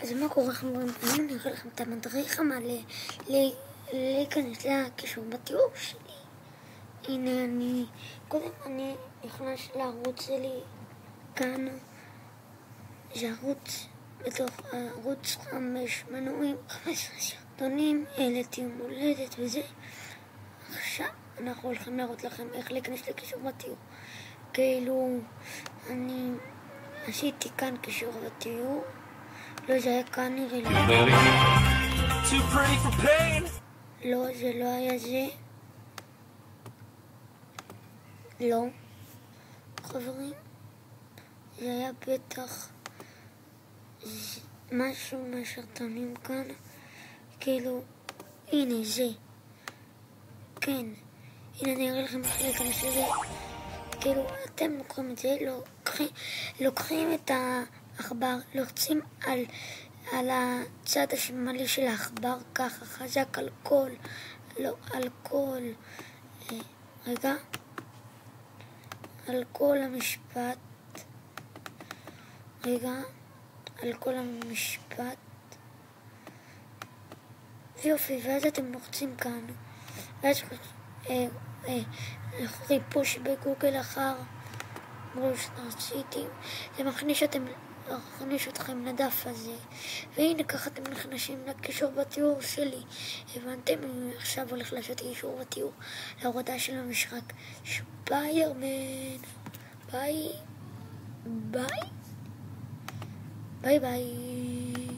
אז מה קורה חברים? אני אראה לכם את המדריך המלא להיכנס לקישור בתיאור שלי. הנה אני נכנס לערוץ שלי כאן. זה ערוץ בתוך ערוץ 5 מנויים, 15 סרטונים, העליתי יום הולדת וזה. עכשיו אנחנו הולכים להראות לכם איך להיכנס לקישור בתיאור. כאילו אני עשיתי כאן קישור בתיאור. לא, זה היה כאן נראה לי. לא, זה לא היה זה. לא. חברים, זה היה בטח משהו מהשרטונים כאן. כאילו, הנה זה. כן. הנה אני אראה לכם איך להיכנס לזה. כאילו, אתם לוקחים את זה, לוקחים את העכבר, לוחצים על הצד השמאלי של העכבר, ככה, חזק על כל, לא, על כל, רגע, על כל המשפט, רגע, על כל המשפט, ויופי, ואז אתם לוחצים כאן, ואז ריפוש בגוגל אחר רציתי, זה מכניס אתכם לדף הזה, והנה ככה אתם נכנסים לקישור בתיאור שלי. הבנתם? אני עכשיו הולך לעשות קישור בתיאור להורדה של המשחק ספיידרמן. ביי ביי ביי ביי.